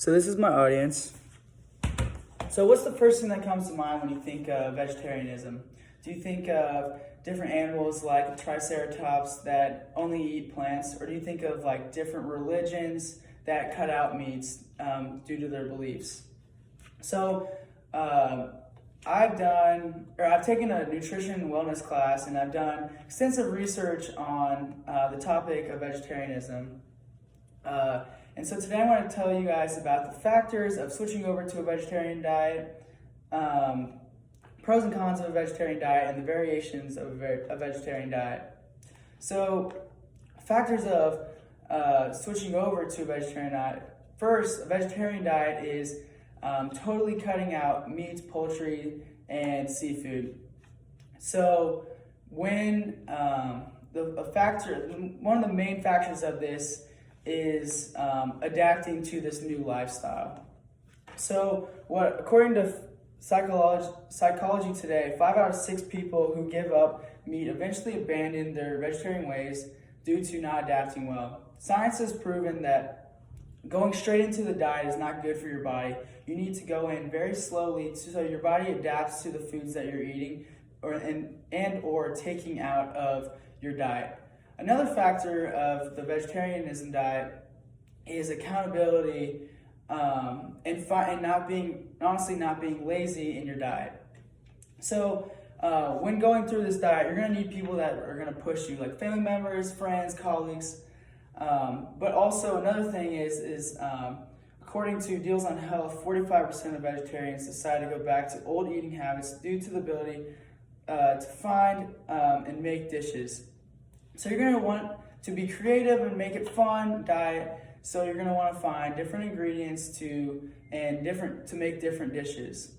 So this is my audience. So what's the first thing that comes to mind when you think of vegetarianism? Do you think of different animals like Triceratops that only eat plants, or do you think of like different religions that cut out meats due to their beliefs? So I've taken a nutrition and wellness class, and I've done extensive research on the topic of vegetarianism. And so today I want to tell you guys about the factors of switching over to a vegetarian diet, pros and cons of a vegetarian diet, and the variations of a vegetarian diet. So, factors of switching over to a vegetarian diet. First, a vegetarian diet is totally cutting out meat, poultry, and seafood. So, when one of the main factors of this is adapting to this new lifestyle. So, according to psychology today, 5 out of 6 people who give up meat eventually abandon their vegetarian ways due to not adapting well. Science has proven that going straight into the diet is not good for your body. You need to go in very slowly so your body adapts to the foods that you're eating or taking out of your diet. Another factor of the vegetarianism diet is accountability and not being lazy in your diet. So when going through this diet, you're going to need people that are going to push you, like family members, friends, colleagues. But also another thing is according to Deals on Health, 45% of vegetarians decide to go back to old eating habits due to the ability to find and make dishes. So you're going to want to be creative and make it fun diet. So you're going to want to find different ingredients to make different dishes.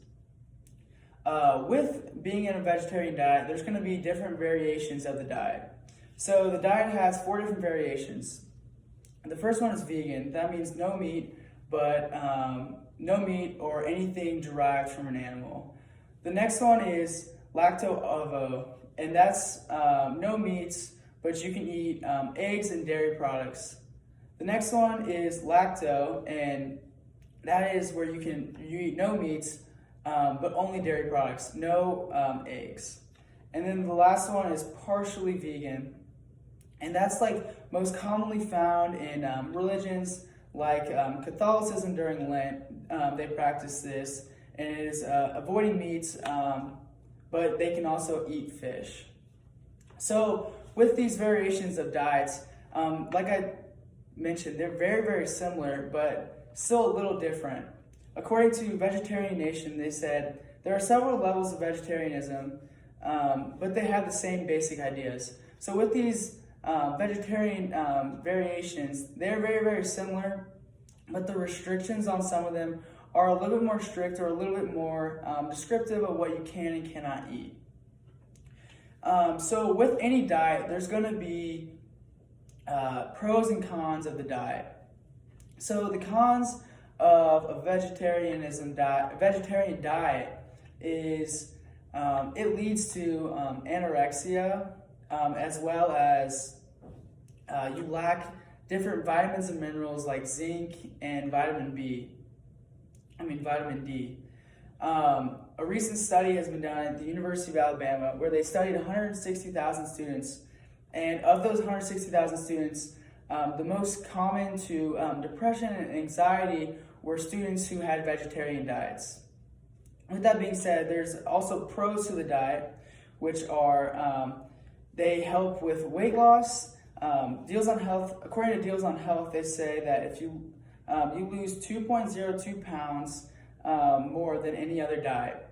With being in a vegetarian diet, there's going to be different variations of the diet. So the diet has 4 different variations. The first one is vegan. That means no meat, but no meat or anything derived from an animal. The next one is lacto-ovo, and that's no meats, but you can eat eggs and dairy products. The next one is lacto, and that is where you eat no meats, but only dairy products, no eggs. And then the last one is partially vegan, and that's like most commonly found in religions like Catholicism during Lent. They practice this, and it is avoiding meats, but they can also eat fish. So with these variations of diets, like I mentioned, they're very, very similar, but still a little different. According to Vegetarian Nation, they said there are several levels of vegetarianism, but they have the same basic ideas. So with these vegetarian variations, they're very, very similar, but the restrictions on some of them are a little bit more strict or a little bit more descriptive of what you can and cannot eat. So with any diet, there's going to be pros and cons of the diet. So the cons of a vegetarian diet is it leads to anorexia, as well as you lack different vitamins and minerals like zinc and vitamin D. A recent study has been done at the University of Alabama where they studied 160,000 students. And of those 160,000 students, the most common to depression and anxiety were students who had vegetarian diets. With that being said, there's also pros to the diet, which are they help with weight loss. Deals on Health, according to Deals on Health, they say that if you lose 2.02 pounds more than any other diet.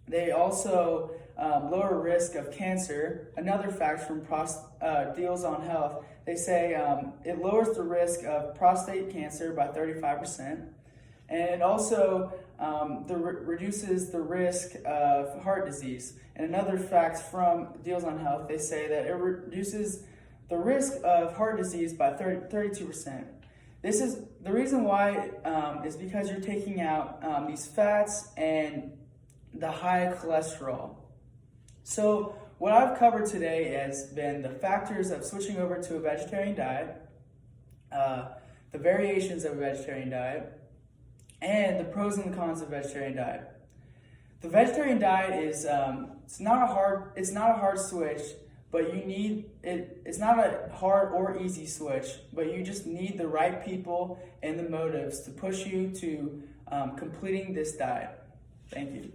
They also lower risk of cancer. Another fact from Deals on Health, they say it lowers the risk of prostate cancer by 35%, and it also reduces the risk of heart disease. And another fact from Deals on Health, they say that it reduces the risk of heart disease by 32%. This is the reason why is because you're taking out these fats and the high cholesterol. So what I've covered today has been the factors of switching over to a vegetarian diet, the variations of a vegetarian diet, and the pros and the cons of vegetarian diet. The vegetarian diet is it's not a hard switch, but you need it. It's not a hard or easy switch, but you just need the right people and the motives to push you to completing this diet. Thank you.